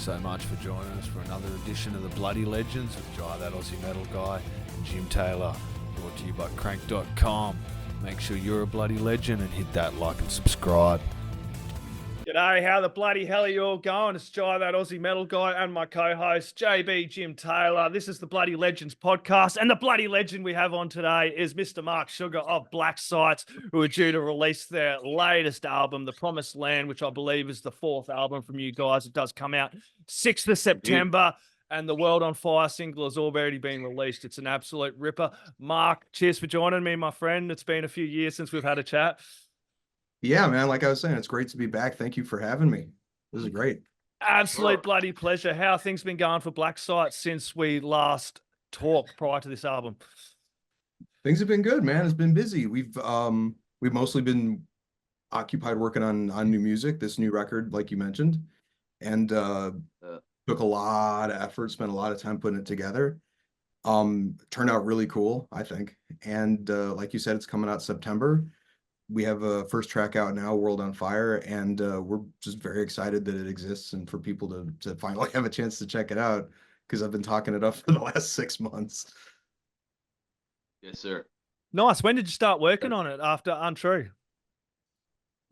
so much for joining us for another edition of the Bloody Legends with Jai, that Aussie metal guy, and Jim Taylor, brought to you by crank.com. Make sure you're a bloody legend and hit that like and subscribe. G'day, how the bloody hell are you all going? It's Jai, that Aussie metal guy, and my co-host, JB Jim Taylor. This is the Bloody Legends podcast, and the bloody legend we have on today is Mr. Mark Sugar of Black Sites, who are due to release their latest album, The Promised Land, which I believe is the fourth album from you guys. It does come out 6th of September, and the World on Fire single has already been released. It's an absolute ripper. Mark, cheers for joining me, my friend. It's been a few years since we've had a chat. Yeah, man, like I was saying, it's great to be back. Thank you for having me. This is great. Absolute bloody pleasure. How have things been going for Black Sight since we last talked prior to this album? Things have been good, man. It's been busy. We've mostly been occupied working on new music, this new record, like you mentioned, and took a lot of effort, spent a lot of time putting it together. Turned out really cool, I think. And like you said, it's coming out September. We have a first track out now, World on Fire, and we're just very excited that it exists and for people to finally have a chance to check it out, because I've been talking it up for the last 6 months. Yes, sir. Nice. When did you start working on it after Untrue?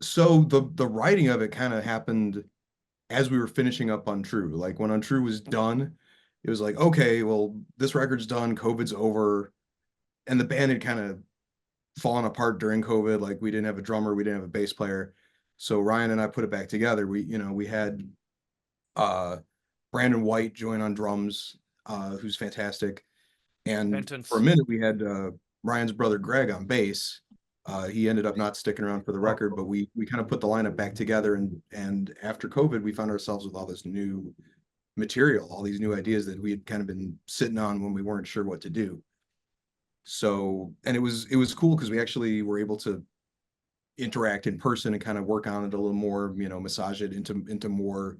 So the writing of it kind of happened as we were finishing up Untrue. Like when Untrue was done, it was like, okay, well, this record's done, COVID's over, and the band had kind of fallen apart during COVID. Like we didn't have a drummer, we didn't have a bass player. So Ryan and I put it back together. We had Brandon White join on drums, who's fantastic. And for a minute we had Ryan's brother Greg on bass. He ended up not sticking around for the record, but we kind of put the lineup back together, and after COVID we found ourselves with all this new material, all these new ideas that we had kind of been sitting on when we weren't sure what to do. So, and it was cool because we actually were able to interact in person and kind of work on it a little more, massage it into more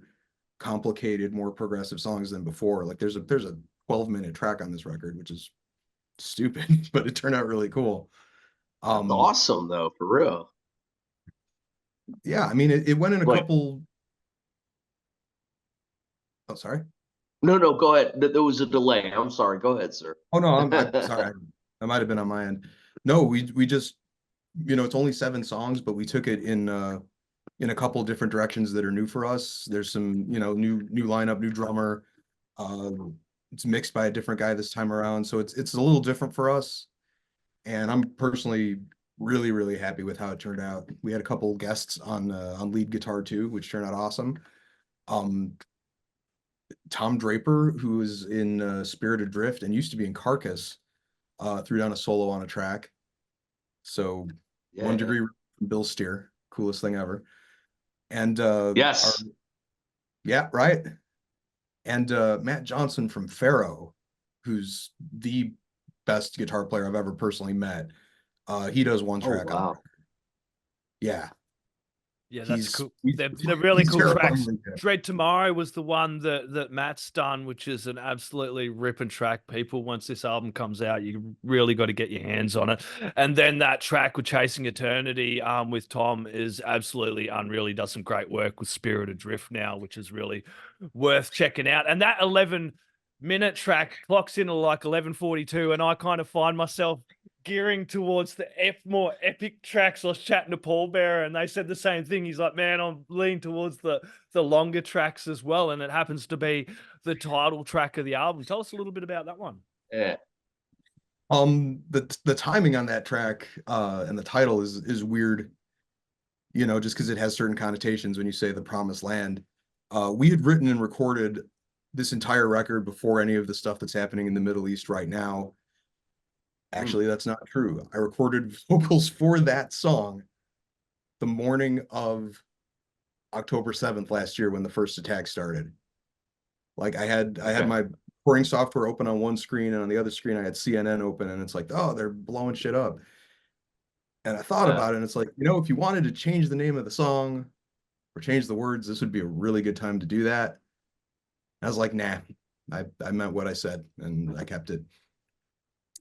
complicated, more progressive songs than before. Like there's a 12-minute track on this record, which is stupid, but it turned out really cool. That's awesome though, for real. Yeah, I mean it went in a couple. Oh, sorry. No, go ahead. There was a delay. I'm sorry. Go ahead, sir. Oh no, I'm sorry. I might have been on my end. No, we just, it's only 7 songs, but we took it in a couple different directions that are new for us. There's some, new lineup, new drummer. It's mixed by a different guy this time around, so it's a little different for us. And I'm personally really, really happy with how it turned out. We had a couple guests on lead guitar too, which turned out awesome. Tom Draper, who is in Spirit Adrift and used to be in Carcass, threw down a solo on a track. So yeah, 1 degree from Bill Steer, coolest thing ever. And yes, yeah, right. And Matt Johnson from Pharaoh, who's the best guitar player I've ever personally met. He does one track on the record. Yeah. Yeah, that's cool. They're really cool tracks. Dread Tomorrow was the one that Matt's done, which is an absolutely ripping track. People, once this album comes out, you really got to get your hands on it. And then that track with Chasing Eternity with Tom is absolutely unreal. He does some great work with Spirit Adrift now, which is really worth checking out. And that 11-minute track clocks in at like 11:42, and I kind of find myself gearing towards the more epic tracks. I was chatting to Paul Bearer and they said the same thing. He's like, man, I'm leaning towards the longer tracks as well. And it happens to be the title track of the album. Tell us a little bit about that one. Yeah. The timing on that track and the title is weird, just because it has certain connotations when you say The Promised Land. We had written and recorded this entire record before any of the stuff that's happening in the Middle East right now. Actually, that's not true. I recorded vocals for that song the morning of October 7th last year when the first attack started. Like I had my recording software open on one screen, and on the other screen I had CNN open, and it's like, oh, they're blowing shit up. And I thought about it, and it's like, if you wanted to change the name of the song or change the words, this would be a really good time to do that. I was like, nah, I meant what I said, and I kept it.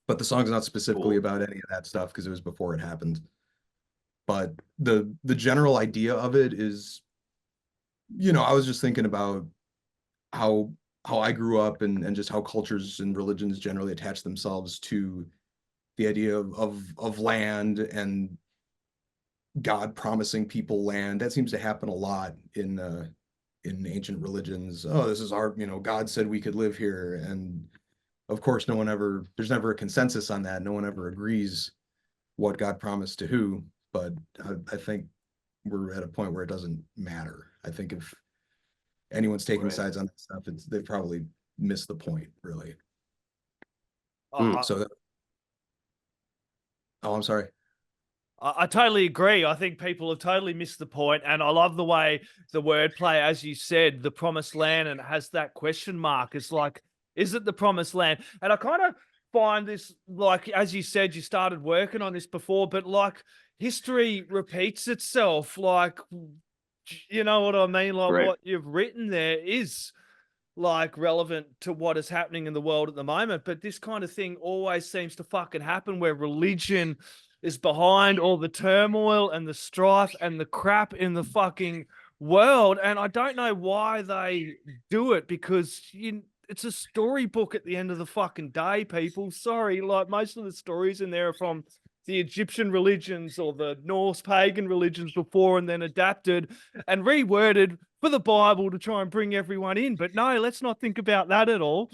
But the song's not specifically about any of that stuff because it was before it happened. But the general idea of it is, I was just thinking about how I grew up and just how cultures and religions generally attach themselves to the idea of land and God promising people land. That seems to happen a lot in ancient religions. Oh, this is our, God said we could live here. And of course, there's never a consensus on that. No one ever agrees what God promised to who. But I think we're at a point where it doesn't matter. I think if anyone's taking Right. sides on that stuff, they probably missed the point, really. Mm. So, oh, I'm sorry. I totally agree. I think people have totally missed the point, and I love the way the wordplay, as you said, the promised land, and it has that question mark. It's like, is it the promised land? And I kind of find this, like, as you said, you started working on this before, but like history repeats itself. Like, you know what I mean? Like Right. what you've written there is like relevant to what is happening in the world at the moment. But this kind of thing always seems to fucking happen where religion is behind all the turmoil and the strife and the crap in the fucking world. And I don't know why they do it, because it's a storybook at the end of the fucking day, people. Sorry, like most of the stories in there are from the Egyptian religions or the Norse pagan religions before, and then adapted and reworded for the Bible to try and bring everyone in. But no, let's not think about that at all.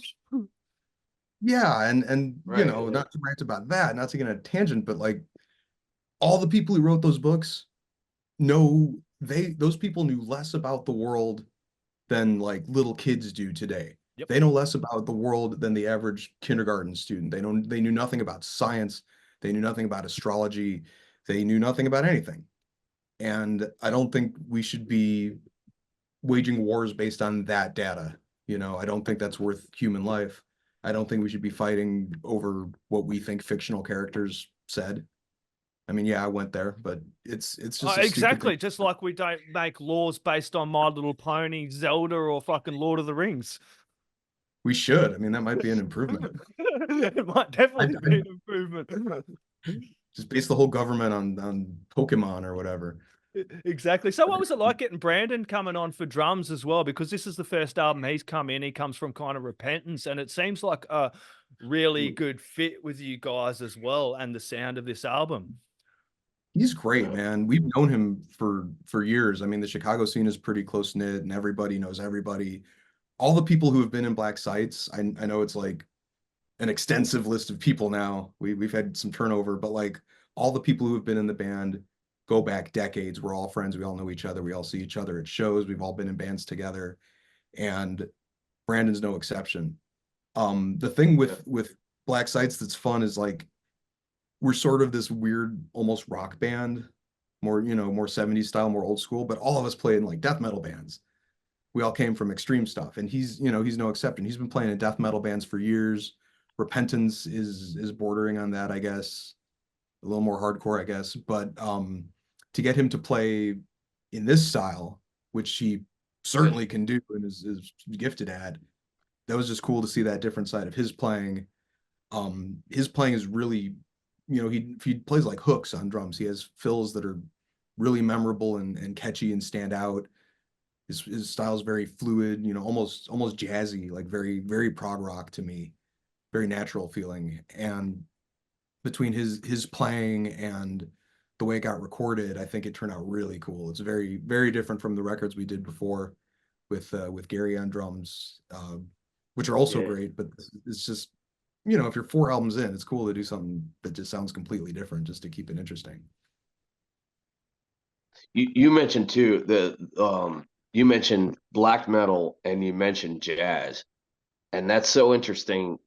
Yeah, and Right. not to rant about that, not to get on a tangent, but like all the people who wrote those books those people knew less about the world than like little kids do today. Yep. They know less about the world than the average kindergarten student. They knew nothing about science. They knew nothing about astrology. They knew nothing about anything. And I don't think we should be waging wars based on that data. I don't think that's worth human life. I don't think we should be fighting over what we think fictional characters said. I mean, yeah, I went there, but it's just a stupid Exactly. thing. Just like we don't make laws based on My Little Pony, Zelda, or fucking Lord of the Rings. We should. I mean, that might be an improvement. It might definitely I- be an improvement. Just base the whole government on Pokemon or whatever. Exactly. So what was it like getting Brandon coming on for drums as well? Because this is the first album he's come in. He comes from kind of Repentance, and it seems like a really good fit with you guys as well, and the sound of this album. He's great, man. We've known him for years. I mean, the Chicago scene is pretty close knit, and everybody knows everybody. All the people who have been in Black Sites, I know it's like an extensive list of people now. We've had some turnover, but like all the people who have been in the band go back decades. We're all friends. We all know each other. We all see each other at shows. We've all been in bands together, and Brandon's no exception. The thing with Black Sites that's fun is like we're sort of this weird, almost rock band, more 70s style, more old school, but all of us played in like death metal bands. We all came from extreme stuff, and he's no exception. He's been playing in death metal bands for years. Repentance is bordering on that, I guess, a little more hardcore, I guess. But to get him to play in this style, which he certainly can do and is gifted at, that was just cool to see that different side of his playing. His playing is really, he plays like hooks on drums. He has fills that are really memorable and catchy and stand out. His style is very fluid, almost jazzy, like very, very prog rock to me, very natural feeling. And between his playing and the way it got recorded, I think it turned out really cool. It's very, very different from the records we did before with Gary on drums, which are also great. But it's just, if you're 4 albums in, it's cool to do something that just sounds completely different, just to keep it interesting. You mentioned too you mentioned black metal and you mentioned jazz, and that's so interesting.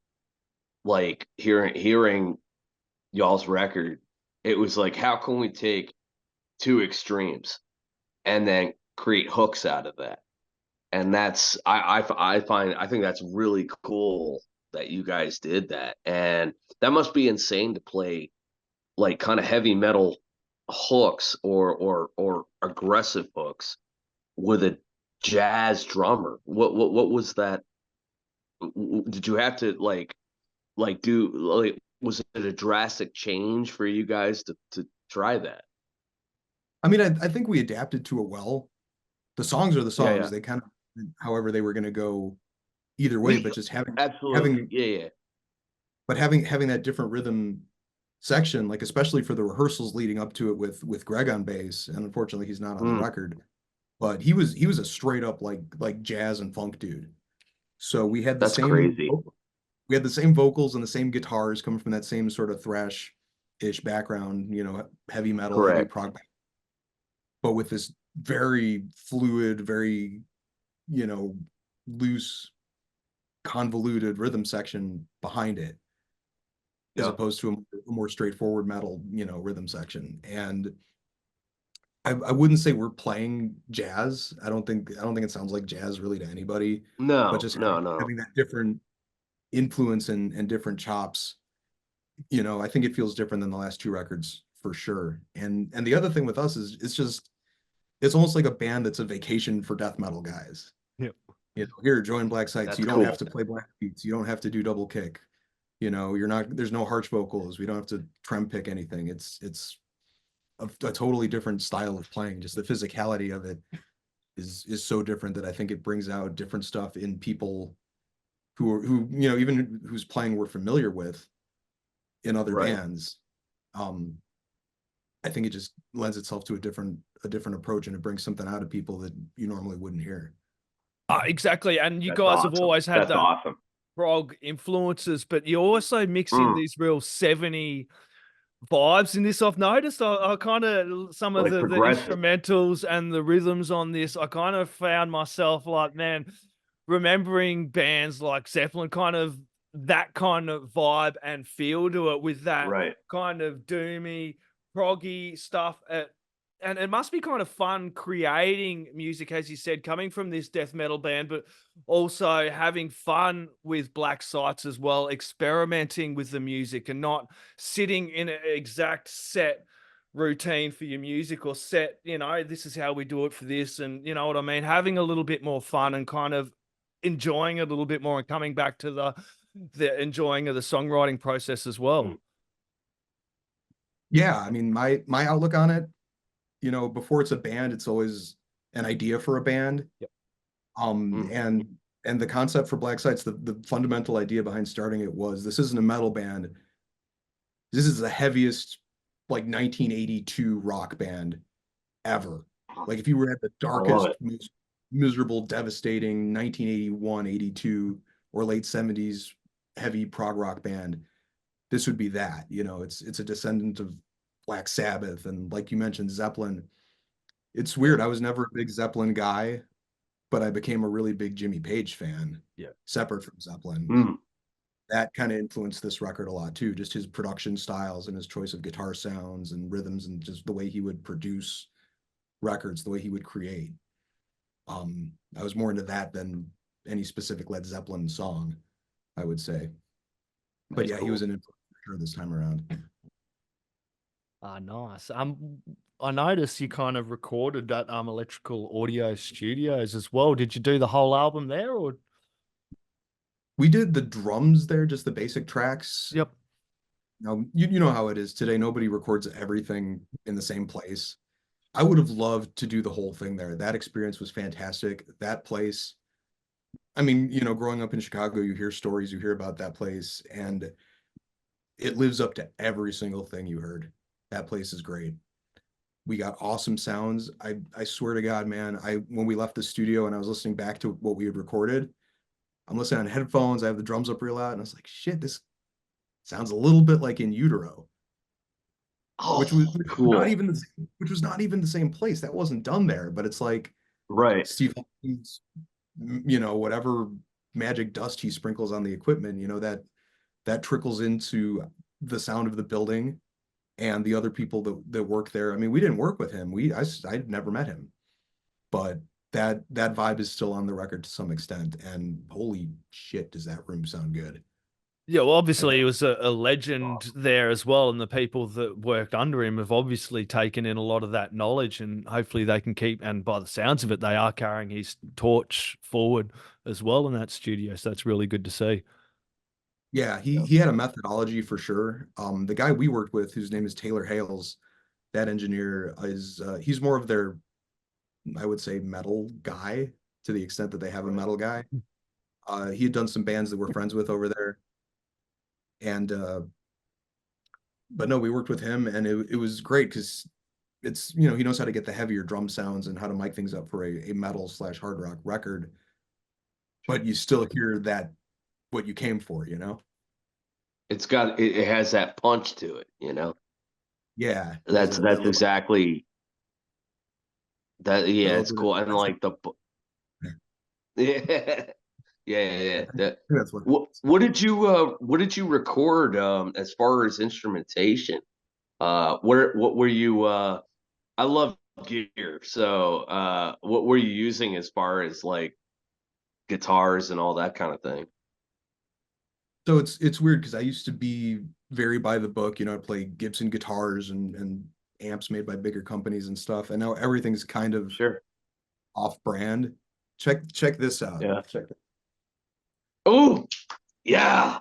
Like hearing y'all's record, it was like, how can we take 2 extremes and then create hooks out of that? And that's I think that's really cool that you guys did that, and that must be insane to play like kind of heavy metal hooks or aggressive hooks with a jazz drummer. What was that? Did you have to do was it a drastic change for you guys to try that? I mean, I think we adapted to it well. The songs are the songs. Yeah. They kind of however they were going to go either way, but just Absolutely. Yeah. having that different rhythm section, like especially for the rehearsals leading up to it with Greg on bass, and unfortunately he's not on the record, but he was a straight up like jazz and funk dude. So we had the That's same crazy. we had the same vocals and the same guitars coming from that same sort of thrash-ish background, you know, heavy metal, heavy Correct. prog, but with this very fluid, very, you know, loose, convoluted rhythm section behind it, as Yeah. opposed to a more straightforward metal, you know, rhythm section. And I wouldn't say we're playing jazz. I don't think it sounds like jazz really to anybody, but No, just no. having that different influence and different chops, you know, I think it feels different than the last two records for sure. And the other thing with us is it's almost like a band that's a vacation for death metal guys. Yep. You know, here, join Black Sites. That's You don't cool. have to play black beats. You don't have to do double kick. You know, there's no harsh vocals. We don't have to trem pick anything. It's a totally different style of playing. Just the physicality of it is so different that I think it brings out different stuff in people who you know, even whose playing we're familiar with in other Right. bands. I think it just lends itself to a different approach, and it brings something out of people that you normally wouldn't hear. Exactly. And you That's guys have awesome. always had That's that awesome. prog influences, but you also mix in these real 70 vibes in this. I've noticed I kind of some of Like the progressive. instrumentals and the rhythms on this, I kind of found myself like, man, remembering bands like Zeppelin, kind of that kind of vibe and feel to it, with that Right. kind of doomy, proggy stuff. And it must be kind of fun creating music, as you said, coming from this death metal band, but also having fun with Black Sites as well, experimenting with the music and not sitting in an exact set routine for your music, or set, you know, this is how we do it for this. And you know what I mean? Having a little bit more fun and kind of enjoying it a little bit more, and coming back to the enjoying of the songwriting process as well. Yeah, I mean, my outlook on it, you know, before it's a band, it's always an idea for a band. Yep. And the concept for Black Sites, the fundamental idea behind starting it was, this isn't a metal band. This is the heaviest, like 1982 rock band ever. Like if you were at the darkest, most miserable, devastating 1981, 82, or late 70s heavy prog rock band, this would be that. You know, it's a descendant of Black Sabbath, and like you mentioned, Zeppelin. It's weird. I was never a big Zeppelin guy, but I became a really big Jimmy Page fan. Yeah. Separate from Zeppelin. That kind of influenced this record a lot too. Just his production styles and his choice of guitar sounds and rhythms, and just the way he would produce records, the way he would create. I was more into that than any specific Led Zeppelin song, I would say. But yeah, he was an influence for sure this time around. Nice. I noticed you kind of recorded at Electrical Audio Studios as well. Did you do the whole album there, or? We did the drums there, just the basic tracks. Yep. Now, you know how it is today. Nobody records everything in the same place. I would have loved to do the whole thing there. That experience was fantastic. That place, I mean, you know, growing up in Chicago, you hear stories, you hear about that place, and it lives up to every single thing you heard. That place is great. We got awesome sounds. I swear to God, man, when we left the studio and I was listening back to what we had recorded, I'm listening on headphones. I have the drums up real loud, and I was like, shit, this sounds a little bit like In Utero. Which was cool. which was not even the same place. That wasn't done there, but it's like Steve Hawkins, you know, whatever magic dust he sprinkles on the equipment, you know, that trickles into the sound of the building and the other people that work there. I mean, we didn't work with him. I'd never met him, but that vibe is still on the record to some extent. And holy shit, does that room sound good? Yeah, well, obviously he was a legend there as well, and the people that worked under him have obviously taken in a lot of that knowledge, and hopefully they can keep, and by the sounds of it, they are carrying his torch forward as well in that studio. So that's really good to see. Yeah, he had a methodology for sure. The guy we worked with, whose name is Taylor Hales, that engineer is he's more of their, I would say, metal guy. to the extent that they have a metal guy. He had done some bands that we're friends with over there. And but no, we worked with him, and it was great because it's, you know, he knows how to get the heavier drum sounds and how to mic things up for a metal/hard rock record, but you still hear that what you came for, you know? It has that punch to it, you know. Yeah, That's exactly that. Yeah, it's cool. And like the yeah, yeah. That's what. What did you record as far as instrumentation? What were you I love gear. So what were you using as far as like guitars and all that kind of thing? So it's weird because I used to be very by the book, you know, I play Gibson guitars and amps made by bigger companies and stuff, and now everything's kind of Sure. off-brand. Check this out. Yeah. Check it. Oh, yeah.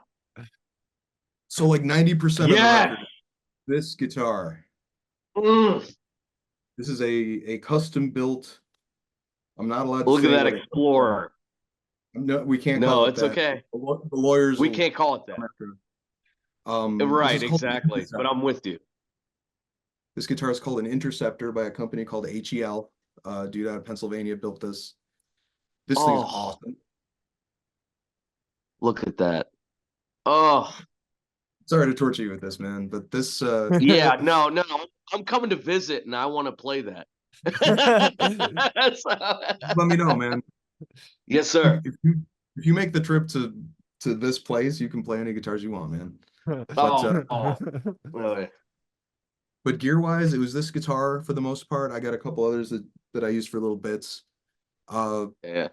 So like 90% of the Yeah. record, this guitar. Mm. This is a custom built. I'm not allowed to Look at say that what Explorer. No, we can't No, call it it's that. okay. The lawyers We will can't call it that. come after. This Right, is called exactly. But I'm with you. This guitar is called an Interceptor by a company called HEL. Dude out of Pennsylvania built this. This thing is awesome. Look at that. Oh, Sorry to torture you with this, man, but this yeah, no, I'm coming to visit and I want to play that. let me know, man. Yes, sir. If you make the trip to this place, you can play any guitars you want, man. Really? But gear wise, it was this guitar for the most part. I got a couple others that I used for little bits. Yeah.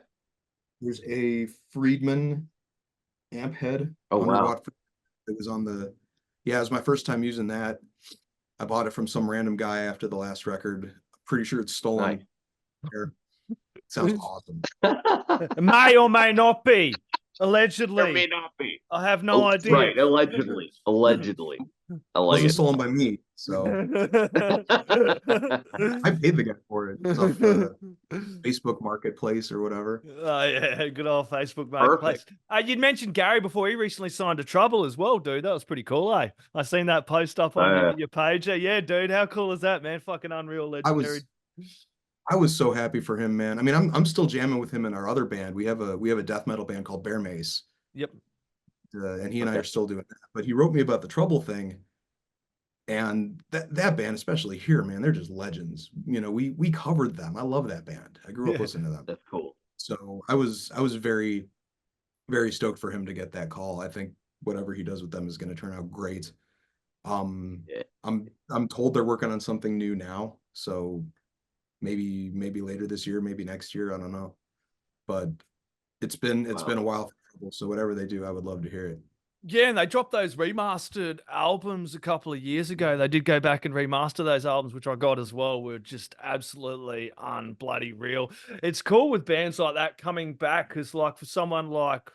There's a Friedman amp head. Oh, wow. It was on the, yeah, it was my first time using that. I bought it from some random guy after the last record. Pretty sure it's stolen. Nice. It sounds awesome. May or may not be. Allegedly. Or may not be. I have no idea. Right, allegedly. Allegedly. I like Wasn't it. stolen by me, so I paid the guy for it. It's off the Facebook Marketplace or whatever. Oh yeah, good old Facebook Marketplace. You'd mentioned Gary before. He recently signed to Trouble as well, dude. That was pretty cool, eh? I seen that post up on your page. Yeah, dude. How cool is that, man? Fucking unreal, legendary. I was so happy for him, man. I mean, I'm still jamming with him in our other band. We have a death metal band called Bear Mace. Yep. And he and I are still doing that. But he wrote me about the Trouble thing. And that band, especially here, man, they're just legends. You know, we covered them. I love that band. I grew up listening to them. That's cool. So I was very, very stoked for him to get that call. I think whatever he does with them is going to turn out great. I'm told they're working on something new now. So maybe later this year, maybe next year. I don't know. But it's been a while for Trouble. So whatever they do, I would love to hear it. Yeah, and they dropped those remastered albums a couple of years ago. They did go back and remaster those albums, which I got as well. Were just absolutely unbloody real. It's cool with bands like that coming back, because like for someone like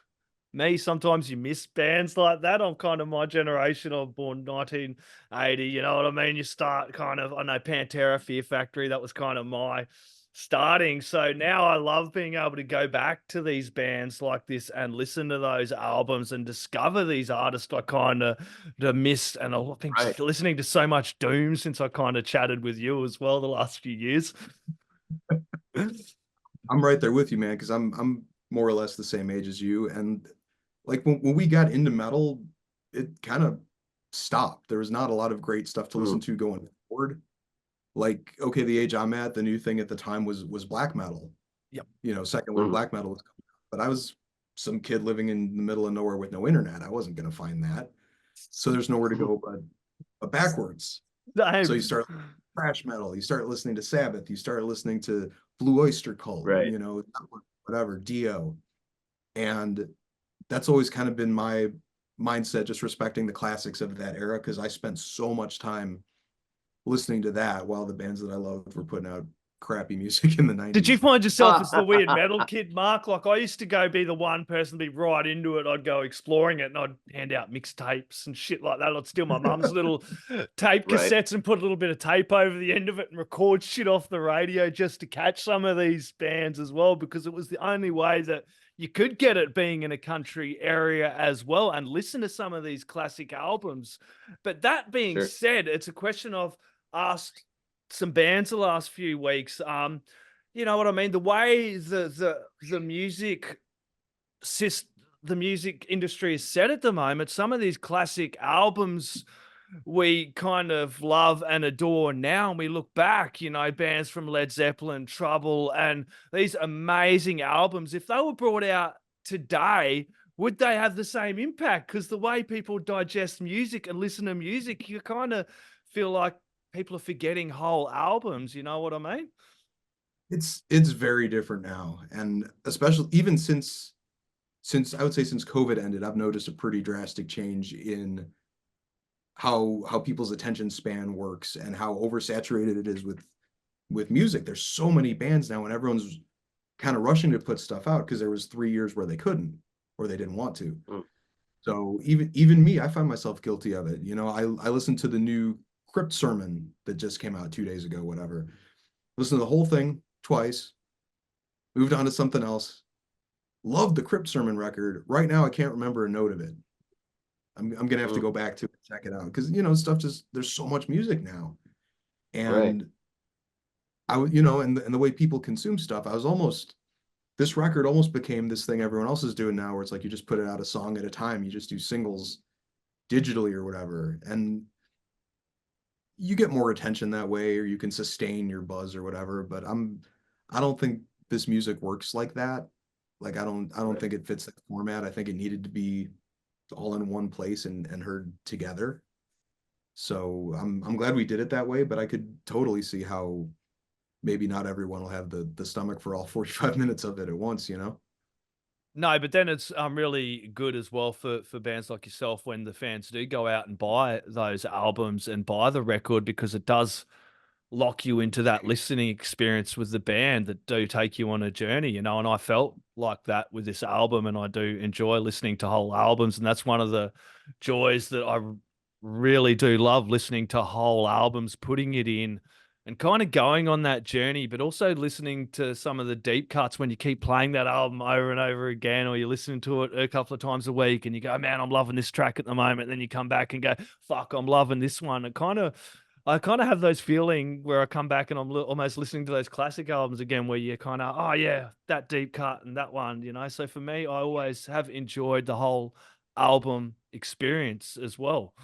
me, sometimes you miss bands like that. I'm kind of my generation. I'm born 1980. You know what I mean? You start kind of, I know Pantera, Fear Factory. That was kind of my starting. So now I love being able to go back to these bands like this and listen to those albums and discover these artists I kind of missed. And I've been listening to so much Doom since I kind of chatted with you as well the last few years. I'm right there with you, man, because I'm more or less the same age as you. And like when we got into metal, it kind of stopped. There was not a lot of great stuff to listen to going forward. Like, okay, the age I'm at, the new thing at the time was black metal. Yep. You know, second wave black metal was coming out. But I was some kid living in the middle of nowhere with no internet. I wasn't going to find that. So there's nowhere to go but backwards. So you start thrash metal, you start listening to Sabbath, you start listening to Blue Oyster Cult, you know, whatever, Dio. And that's always kind of been my mindset, just respecting the classics of that era, because I spent so much time listening to that while the bands that I loved were putting out crappy music in the 90s. Did you find yourself as the weird metal kid, Mark? Like, I used to be the one person to be right into it. I'd go exploring it and I'd hand out mixtapes and shit like that. I'd steal my mum's little tape Right. cassettes and put a little bit of tape over the end of it and record shit off the radio just to catch some of these bands as well, because it was the only way that you could get it, being in a country area as well, and listen to some of these classic albums. But that being Sure. said, it's a question of asked some bands the last few weeks. You know what I mean? The way the music the music industry is set at the moment, some of these classic albums we kind of love and adore now, and we look back, you know, bands from Led Zeppelin, Trouble, and these amazing albums, if they were brought out today, would they have the same impact? Because the way people digest music and listen to music, you kind of feel like people are forgetting whole albums. You know what I mean? It's very different now, and especially even since I would say since COVID ended, I've noticed a pretty drastic change in how people's attention span works and how oversaturated it is with music. There's so many bands now, and everyone's kind of rushing to put stuff out because there was 3 years where they couldn't or they didn't want to. Mm. So even me, I find myself guilty of it. You know, I listened to the new Crypt sermon that just came out 2 days ago, whatever. Listened to the whole thing twice, moved on to something else. Loved the Crypt sermon record. Right now, I can't remember a note of it. I'm gonna have to go back to it and check it out, because you know, stuff just, there's so much music now, and I would, you know, and the way people consume stuff, this record almost became this thing everyone else is doing now, where it's like you just put it out a song at a time, you just do singles digitally or whatever, and you get more attention that way, or you can sustain your buzz or whatever. But I don't think this music works like that. Like I don't think it fits that format. I think it needed to be all in one place and heard together. So I'm glad we did it that way, but I could totally see how maybe not everyone will have the stomach for all 45 minutes of it at once, you know? No, but then it's really good as well for bands like yourself when the fans do go out and buy those albums and buy the record, because it does lock you into that listening experience with the band that do take you on a journey, you know. And I felt like that with this album, and I do enjoy listening to whole albums, and that's one of the joys that I really do love, listening to whole albums, putting it in and kind of going on that journey, but also listening to some of the deep cuts when you keep playing that album over and over again, or you're listening to it a couple of times a week and you go, man, I'm loving this track at the moment. And then you come back and go, fuck, I'm loving this one. I kind of have those feeling where I come back and I'm almost listening to those classic albums again, where you kind of, oh yeah, that deep cut and that one, you know? So for me, I always have enjoyed the whole album experience as well.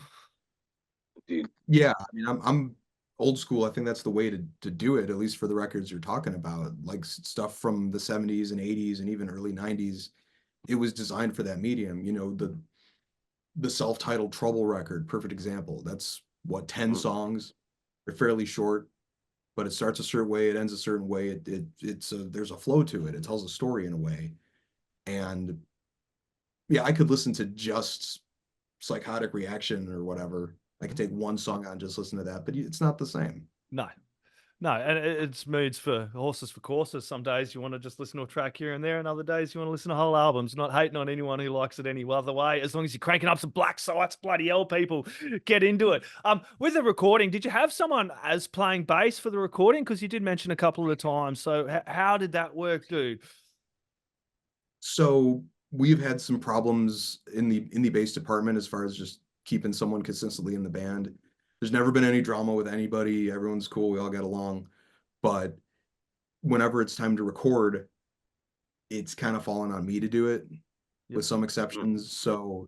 Dude. Yeah, I mean, I'm old school. I think that's the way to do it, at least for the records you're talking about, like stuff from the 70s and 80s and even early 90s. It was designed for that medium. You know, the self-titled Trouble record, perfect example. That's what, 10 songs. They're fairly short, but it starts a certain way, it ends a certain way. There's a flow to it. It tells a story in a way. And yeah, I could listen to just Psychotic Reaction or whatever. I could take one song out and just listen to that, but it's not the same. No, and it's moods for horses for courses. Some days you want to just listen to a track here and there, and other days you want to listen to whole albums. Not hating on anyone who likes it any other way, as long as you're cranking up some black sites, bloody hell, people, get into it. With the recording, did you have someone as playing bass for the recording? Because you did mention a couple of times. So how did that work, dude? So we've had some problems in the bass department as far as just keeping someone consistently in the band. There's never been any drama with anybody. Everyone's cool. We all get along. But whenever it's time to record, it's kind of fallen on me to do it, with some exceptions. So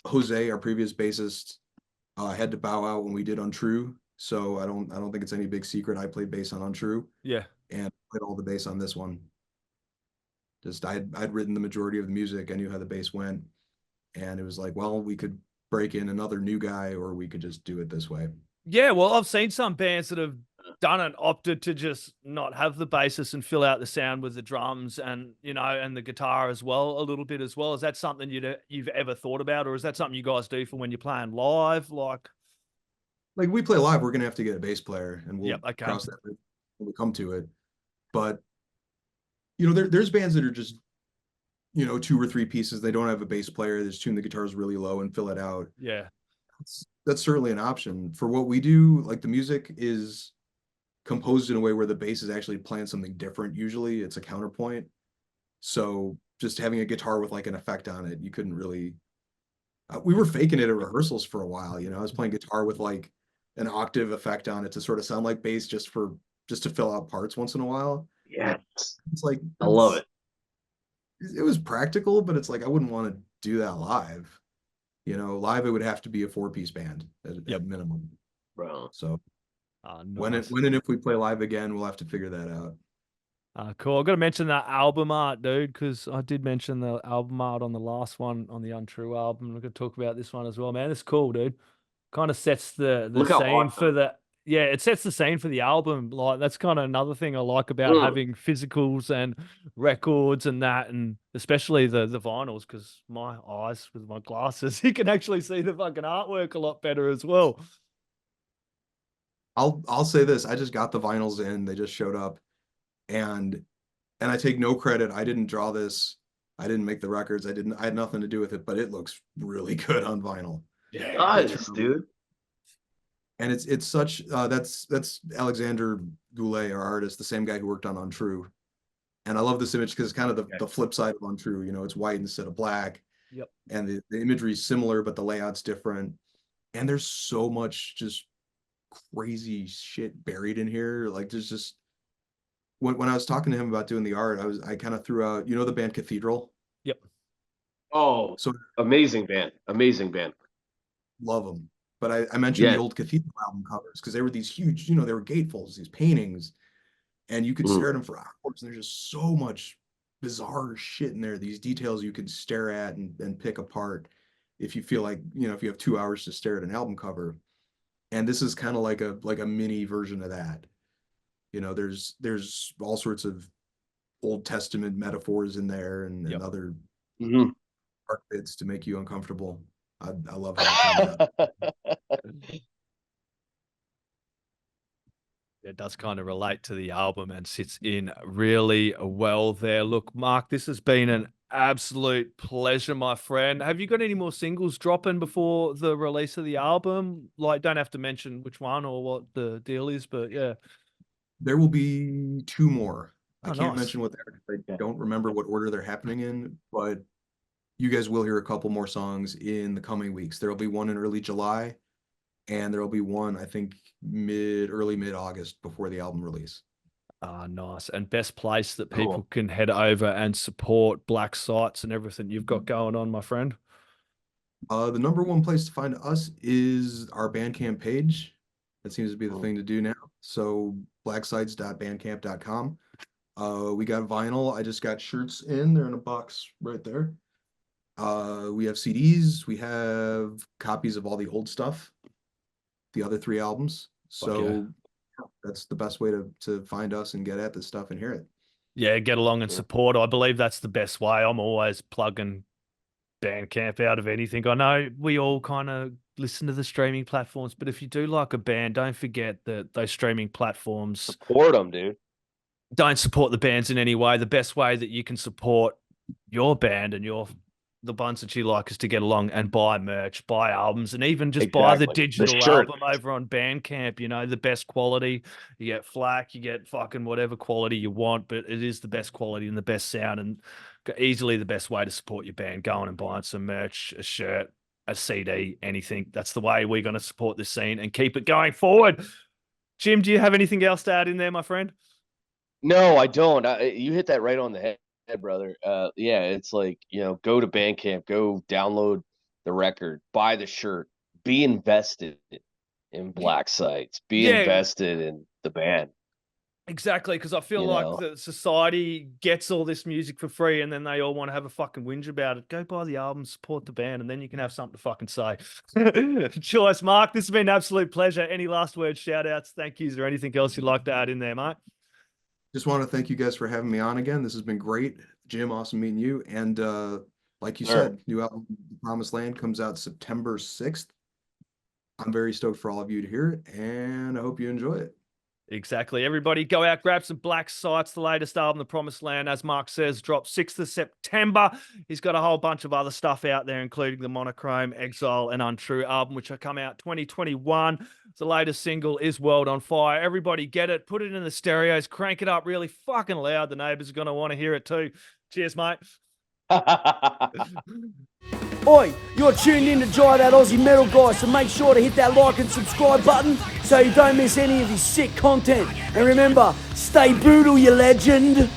Jose, our previous bassist, had to bow out when we did Untrue. So I don't think it's any big secret. I played bass on Untrue. Yeah. And played all the bass on this one. Just I'd written the majority of the music. I knew how the bass went. And it was like, well, we could break in another new guy, or we could just do it this way. Yeah, well, I've seen some bands that have done it, opted to just not have the bassist and fill out the sound with the drums and, you know, and the guitar as well, a little bit as well. Is that something you've ever thought about, or is that something you guys do for when you're playing live? Like we play live, we're gonna have to get a bass player, and we'll Yep, okay. cross that bridge. when we come to it. But there's bands that are just 2 or 3 pieces. They don't have a bass player. They just tune the guitars really low and fill it out. Yeah. That's certainly an option. For what we do, like the music is composed in a way where the bass is actually playing something different. Usually it's a counterpoint. So just having a guitar with like an effect on it, you couldn't really. We were faking it at rehearsals for a while. I was playing guitar with like an octave effect on it to sort of sound like bass, just to fill out parts once in a while. Yes. It's like I love it. It was practical, but it's like I wouldn't want to do that live. Live it would have to be a 4-piece band at minimum. Bro. So Nice. when and if we play live again, we'll have to figure that out. Cool. I've got to mention that album art, dude, because I did mention the album art on the last one, on the Untrue album. We're going to talk about this one as well, man. It's cool, dude. Kind of sets the Look how scene for awesome. it sets the scene for the album. Like, that's kind of another thing I like about having physicals and records and that, and especially the vinyls, because my eyes with my glasses, you can actually see the fucking artwork a lot better as well. I'll say this, I just got the vinyls in, they just showed up, and I take no credit. I didn't draw this. I didn't make the records. I had nothing to do with it, but it looks really good on vinyl. Yeah, nice, dude. And it's such that's Alexander Goulet, our artist, the same guy who worked on Untrue. And I love this image because it's kind of the flip side of Untrue. It's white instead of black. Yep. And the imagery is similar, but the layout's different. And there's so much just crazy shit buried in here. Like there's just when I was talking to him about doing the art, I kind of threw out, the band Cathedral. Yep. Oh, so amazing band. Love them. But I mentioned the old Cathedral album covers because they were these huge, they were gatefolds, these paintings, and you could stare at them for hours. And there's just so much bizarre shit in there. These details you could stare at and pick apart if you feel like, if you have 2 hours to stare at an album cover. And this is kind of like a mini version of that. There's all sorts of Old Testament metaphors in there and other art bits to make you uncomfortable. I love how it comes out. It does kind of relate to the album and sits in really well there. Look, Mark, this has been an absolute pleasure, my friend. Have you got any more singles dropping before the release of the album? Like, don't have to mention which one or what the deal is, but yeah. There will be 2 more. I can't nice. mention what they're. I don't remember what order they're happening in, but you guys will hear a couple more songs in the coming weeks. There will be one in early July, and there will be one, I think, early mid-August before the album release. Nice. And best place that people can head over and support Black Sites and everything you've got going on, my friend? The number one place to find us is our Bandcamp page. That seems to be the thing to do now. So blacksites.bandcamp.com. We got vinyl. I just got shirts in. They're in a box right there. We have CDs. We have copies of all the old stuff, the other 3 albums. So that's the best way to find us and get at this stuff and hear it. Yeah, get along and support. I believe that's the best way. I'm always plugging Bandcamp out of anything. I know we all kind of listen to the streaming platforms, but if you do like a band, don't forget that those streaming platforms support them, dude. Don't support the bands in any way. The best way that you can support your band and the ones that you like is to get along and buy merch, buy albums, and even just buy the digital album over on Bandcamp. The best quality. You get FLAC, you get fucking whatever quality you want, but it is the best quality and the best sound and easily the best way to support your band. Going and buying some merch, a shirt, a CD, anything. That's the way we're going to support this scene and keep it going forward. Jim, do you have anything else to add in there, my friend? No, I don't. You hit that right on the head, brother. Yeah, it's like, go to Bandcamp, go download the record, buy the shirt, be invested in Black Sites, be invested in the band. Exactly, because I feel like the society gets all this music for free and then they all want to have a fucking whinge about it. Go buy the album, support the band, and then you can have something to fucking say. Choice, Mark. This has been an absolute pleasure. Any last words, shout outs, thank yous, or anything else you'd like to add in there, mate? Just want to thank you guys for having me on again. This has been great. Jim, awesome meeting you. And like you said, new album, Promised Land, comes out September 6th. I'm very stoked for all of you to hear it, and I hope you enjoy it. Exactly. Everybody go out, grab some Black Sights, the latest album, The Promised Land, as Mark says, dropped 6th of September. He's got a whole bunch of other stuff out there, including the Monochrome, Exile, and Untrue album, which will come out 2021. The latest single is World on Fire. Everybody get it, put it in the stereos, crank it up really fucking loud. The neighbors are going to want to hear it too. Cheers, mate. Oi, you're tuned in to Jai That Aussie Metal Guy, so make sure to hit that like and subscribe button so you don't miss any of his sick content. And remember, stay brutal, you legend.